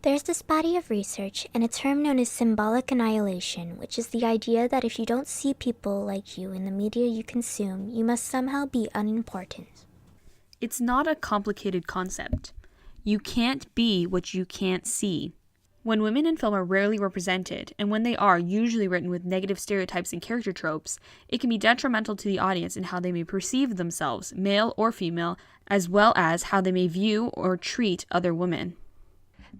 There's this body of research and a term known as symbolic annihilation, which is the idea that if you don't see people like you in the media you consume, you must somehow be unimportant. It's not a complicated concept. You can't be what you can't see. When women in film are rarely represented, and when they are usually written with negative stereotypes and character tropes, it can be detrimental to the audience in how they may perceive themselves, male or female, as well as how they may view or treat other women.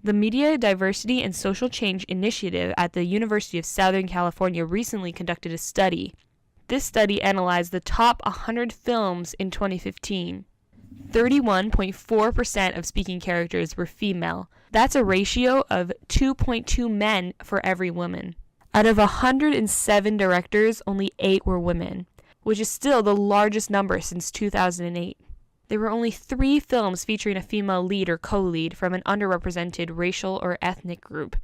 The Media Diversity and Social Change Initiative at the University of Southern California recently conducted a study. This study analyzed the top 100 films in 2015. 31.4% of speaking characters were female. That's a ratio of 2.2 men for every woman. Out of 107 directors, only 8 were women, which is still the largest number since 2008. There were only 3 films featuring a female lead or co-lead from an underrepresented racial or ethnic group,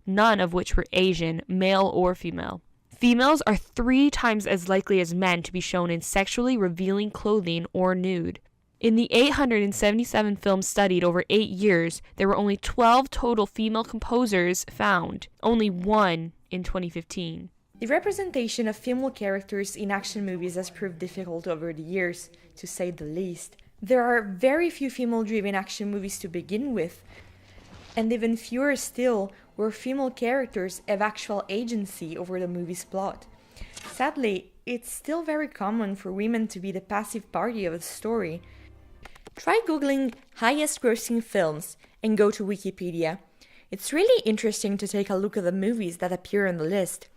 none of which were Asian, male or female. Females are 3 times as likely as men to be shown in sexually revealing clothing or nude. In the 877 films studied over 8 years, there were only 12 total female composers found, only 1 in 2015. The representation of female characters in action movies has proved difficult over the years, to say the least. There are very few female-driven action movies to begin with, and even fewer still where female characters have actual agency over the movie's plot. Sadly, it's still very common for women to be the passive party of the story. Try googling highest grossing films and go to Wikipedia. It's really interesting to take a look at the movies that appear on the list.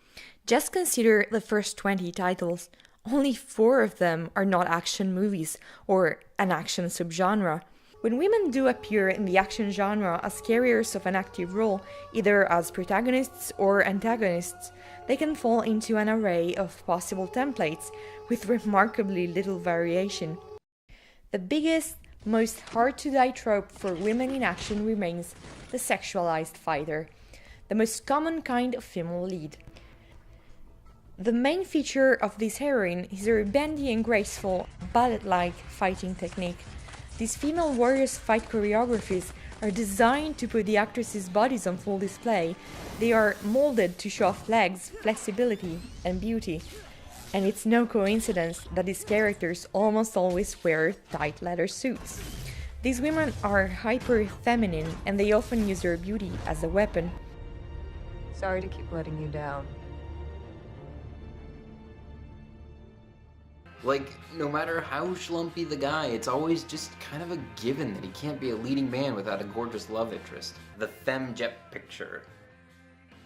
Just consider the first 20 titles. Only 4 of them are not action movies or an action subgenre. When women do appear in the action genre as carriers of an active role, either as protagonists or antagonists, they can fall into an array of possible templates with remarkably little variation. The biggest, most hard-to-die trope for women in action remains the sexualized fighter, the most common kind of female lead. The main feature of this heroine is her bendy and graceful, ballet-like fighting technique. These female warriors' fight choreographies are designed to put the actresses' bodies on full display. They are molded to show off legs, flexibility, and beauty. And it's no coincidence that these characters almost always wear tight leather suits. These women are hyper-feminine, and they often use their beauty as a weapon. Sorry to keep letting you down. Like, no matter how schlumpy the guy, it's always just kind of a given that he can't be a leading man without a gorgeous love interest. The femjet picture.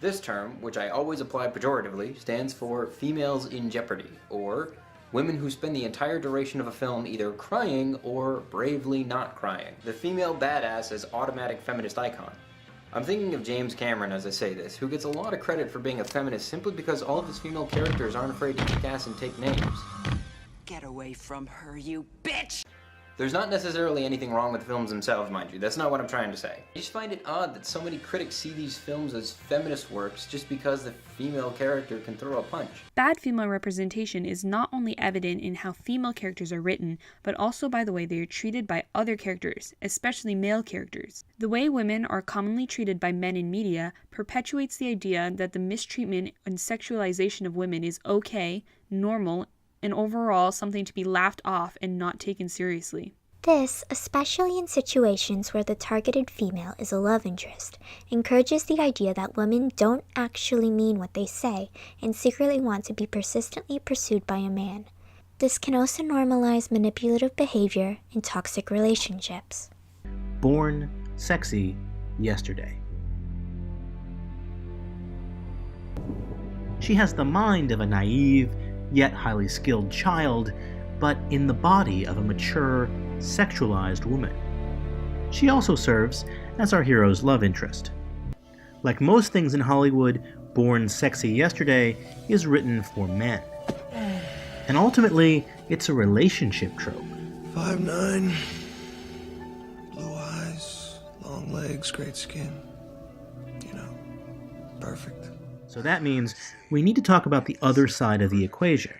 This term, which I always apply pejoratively, stands for females in jeopardy, or women who spend the entire duration of a film either crying or bravely not crying. The female badass as automatic feminist icon. I'm thinking of James Cameron as I say this, who gets a lot of credit for being a feminist simply because all of his female characters aren't afraid to kick ass and take names. Get away from her, you bitch! There's not necessarily anything wrong with films themselves, mind you. That's not what I'm trying to say. I just find it odd that so many critics see these films as feminist works just because the female character can throw a punch. Bad female representation is not only evident in how female characters are written, but also by the way they are treated by other characters, especially male characters. The way women are commonly treated by men in media perpetuates the idea that the mistreatment and sexualization of women is okay, normal, and overall something to be laughed off and not taken seriously. This, especially in situations where the targeted female is a love interest, encourages the idea that women don't actually mean what they say and secretly want to be persistently pursued by a man. This can also normalize manipulative behavior in toxic relationships. Born sexy yesterday. She has the mind of a naive, yet highly skilled child, but in the body of a mature, sexualized woman. She also serves as our hero's love interest. Like most things in Hollywood, Born Sexy Yesterday is written for men. And ultimately, it's a relationship trope. 5'9", blue eyes, long legs, great skin. You know, perfect. So that means we need to talk about the other side of the equation,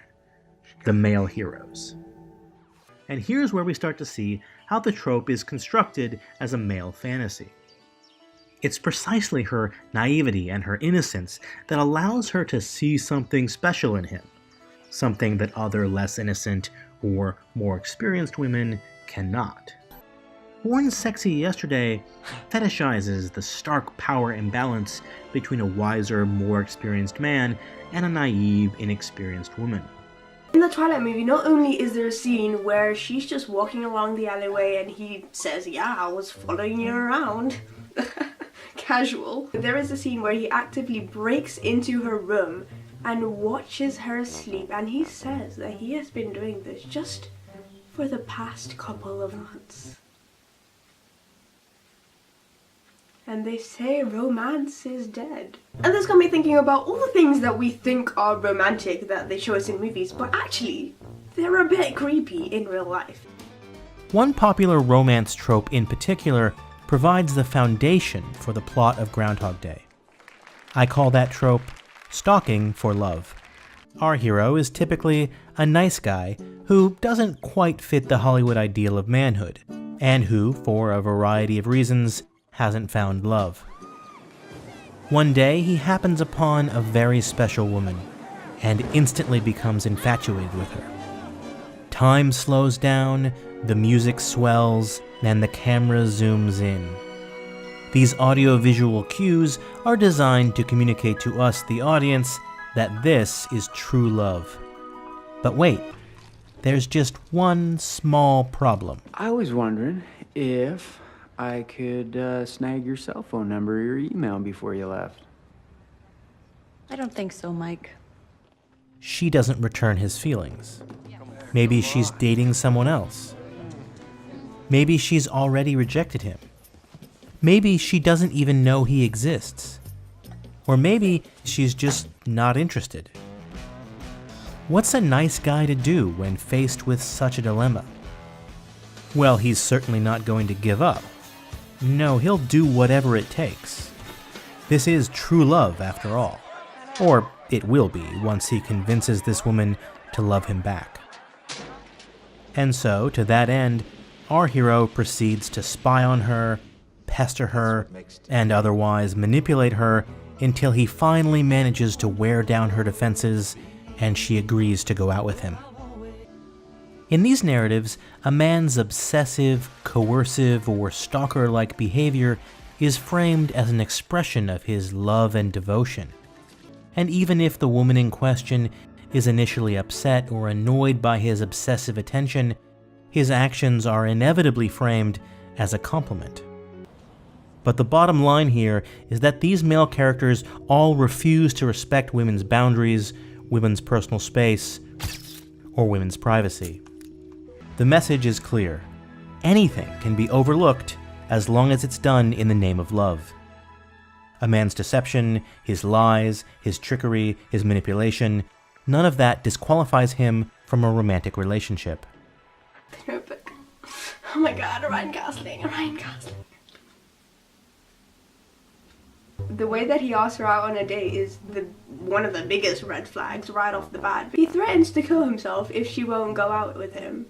the male heroes. And here's where we start to see how the trope is constructed as a male fantasy. It's precisely her naivety and her innocence that allows her to see something special in him, something that other less innocent or more experienced women cannot. Born Sexy Yesterday fetishizes the stark power imbalance between a wiser, more experienced man and a naive, inexperienced woman. In the Twilight movie, not only is there a scene where she's just walking along the alleyway and he says, yeah, I was following you around. Casual. There is a scene where he actively breaks into her room and watches her sleep, and he says that he has been doing this just for the past couple of months. And they say romance is dead. And this got me thinking about all the things that we think are romantic that they show us in movies, but actually, they're a bit creepy in real life. One popular romance trope in particular provides the foundation for the plot of Groundhog Day. I call that trope stalking for love. Our hero is typically a nice guy who doesn't quite fit the Hollywood ideal of manhood, and who, for a variety of reasons, hasn't found love. One day, he happens upon a very special woman, and instantly becomes infatuated with her. Time slows down, the music swells, and the camera zooms in. These audio-visual cues are designed to communicate to us, the audience, that this is true love. But wait, there's just one small problem. I was wondering if I could snag your cell phone number or your email before you left. I don't think so, Mike. She doesn't return his feelings. Maybe she's dating someone else. Maybe she's already rejected him. Maybe she doesn't even know he exists. Or maybe she's just not interested. What's a nice guy to do when faced with such a dilemma? Well, he's certainly not going to give up. No, he'll do whatever it takes. This is true love, after all. Or it will be once he convinces this woman to love him back. And so, to that end, our hero proceeds to spy on her, pester her, and otherwise manipulate her until he finally manages to wear down her defenses and she agrees to go out with him. In these narratives, a man's obsessive, coercive, or stalker-like behavior is framed as an expression of his love and devotion. And even if the woman in question is initially upset or annoyed by his obsessive attention, his actions are inevitably framed as a compliment. But the bottom line here is that these male characters all refuse to respect women's boundaries, women's personal space, or women's privacy. The message is clear. Anything can be overlooked as long as it's done in the name of love. A man's deception, his lies, his trickery, his manipulation, none of that disqualifies him from a romantic relationship. Oh my god, Ryan Gosling. The way that he asks her out on a date is one of the biggest red flags right off the bat. He threatens to kill himself if she won't go out with him.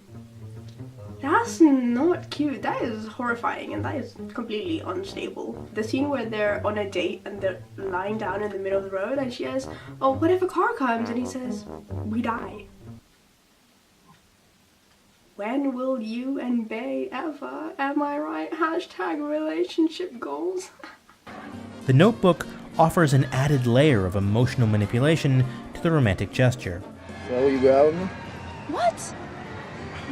That's not cute. That is horrifying, and that is completely unstable. The scene where they're on a date and they're lying down in the middle of the road and she says, oh, what if a car comes? And he says, we die. When will you and Bay ever? Am I right? Hashtag relationship goals. The Notebook offers an added layer of emotional manipulation to the romantic gesture. So will you go out with me? What?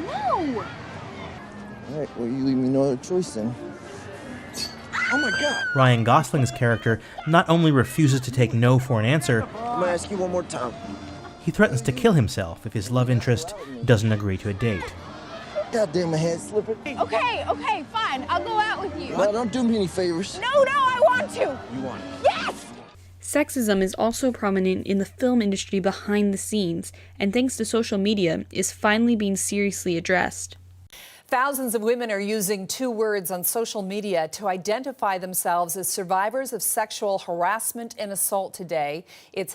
No! Alright, well you leave me no other choice then. Oh my god! Ryan Gosling's character not only refuses to take no for an answer, I'm gonna ask you one more time. he threatens to kill himself if his love interest doesn't agree to a date. God damn, my hand's slipping. Okay, fine. I'll go out with you. No, don't do me any favors. No, I want to. You want it? Yes! Sexism is also prominent in the film industry behind the scenes, and thanks to social media, is finally being seriously addressed. Thousands of women are using 2 words on social media to identify themselves as survivors of sexual harassment and assault today. It's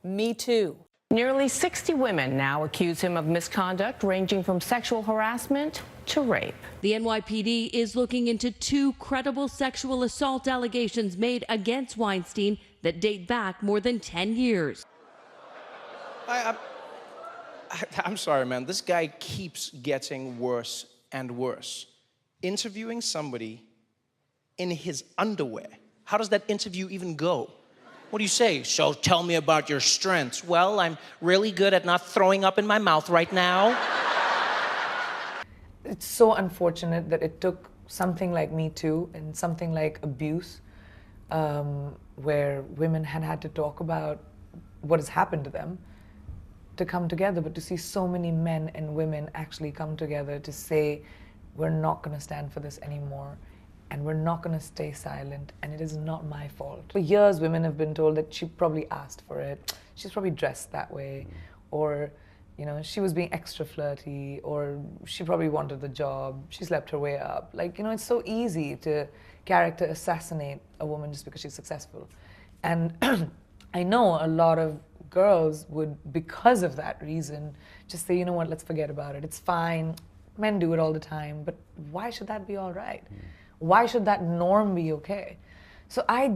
#MeToo. Nearly 60 women now accuse him of misconduct ranging from sexual harassment to rape. The NYPD is looking into 2 credible sexual assault allegations made against Weinstein that date back more than 10 years. I'm sorry, man. This guy keeps getting worse and worse. Interviewing somebody in his underwear. How does that interview even go? What do you say? So tell me about your strengths. Well, I'm really good at not throwing up in my mouth right now. It's so unfortunate that it took something like Me Too and something like abuse, where women had to talk about what has happened to them, to come together, but to see so many men and women actually come together to say, we're not going to stand for this anymore, and we're not going to stay silent, and it is not my fault. For years, women have been told that she probably asked for it, she's probably dressed that way, or you know, she was being extra flirty, or she probably wanted the job, she slept her way up. Like, you know, it's so easy to character assassinate a woman just because she's successful. And I know a lot of girls would, because of that reason, just say, you know what, let's forget about it. It's fine. Men do it all the time, but why should that be all right? Why should that norm be okay? So I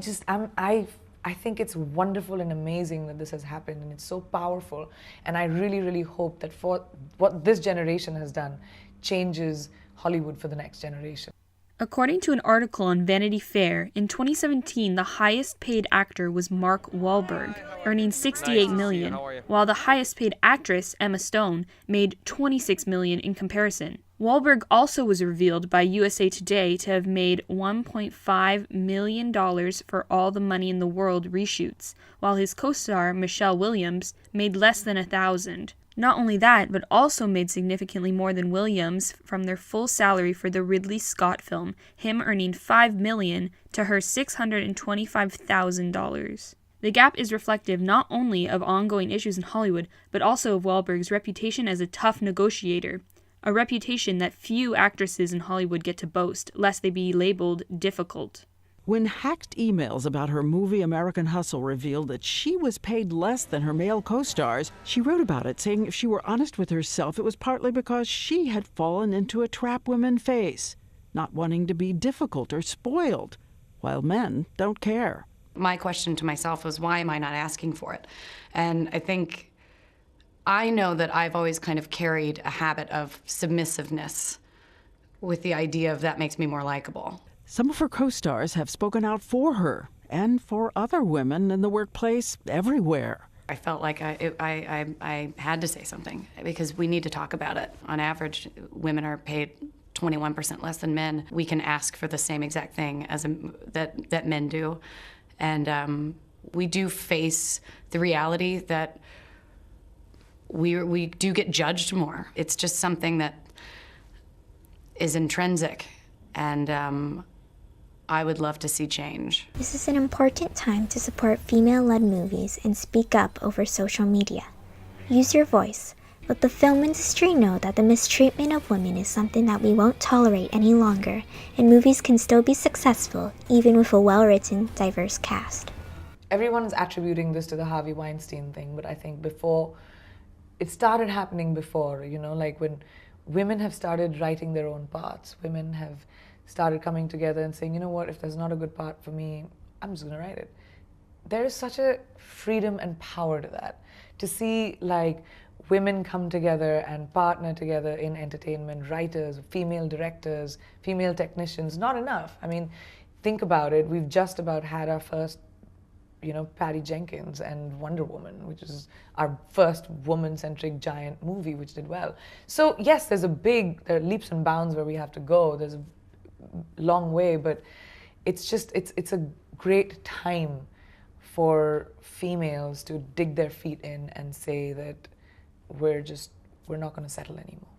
think it's wonderful and amazing that this has happened, and it's so powerful. And I really, really hope that for what this generation has done changes Hollywood for the next generation. According to an article on Vanity Fair, in 2017, the highest paid actor was Mark Wahlberg, earning $68 million, while the highest paid actress, Emma Stone, made $26 million in comparison. Wahlberg also was revealed by USA Today to have made $1.5 million for All the Money in the World reshoots, while his co-star, Michelle Williams, made less than $1,000. Not only that, but also made significantly more than Williams from their full salary for the Ridley Scott film, him earning $5 million to her $625,000. The gap is reflective not only of ongoing issues in Hollywood, but also of Wahlberg's reputation as a tough negotiator, a reputation that few actresses in Hollywood get to boast, lest they be labeled difficult. When hacked emails about her movie American Hustle revealed that she was paid less than her male co-stars, she wrote about it, saying if she were honest with herself, it was partly because she had fallen into a trap women face, not wanting to be difficult or spoiled, while men don't care. My question to myself was, why am I not asking for it? And I know that I've always kind of carried a habit of submissiveness with the idea of that makes me more likable. Some of her co-stars have spoken out for her and for other women in the workplace everywhere. I felt like I had to say something because we need to talk about it. On average, women are paid 21% less than men. We can ask for the same exact thing as that men do. And we do face the reality that we do get judged more. It's just something that is intrinsic, and I would love to see change. This is an important time to support female-led movies and speak up over social media. Use your voice. Let the film industry know that the mistreatment of women is something that we won't tolerate any longer, and movies can still be successful even with a well-written, diverse cast. Everyone's attributing this to the Harvey Weinstein thing, but I think it started happening before, you know, like when women have started writing their own parts, women have started coming together and saying, you know what, if there's not a good part for me, I'm just gonna write it. There is such a freedom and power to that. To see like women come together and partner together in entertainment, writers, female directors, female technicians, not enough. I mean, think about it, we've just about had our first, you know, Patty Jenkins and Wonder Woman, which is our first woman-centric giant movie, which did well. So yes, there are leaps and bounds where we have to go. There's a long way, but it's a great time for females to dig their feet in and say that we're not going to settle anymore.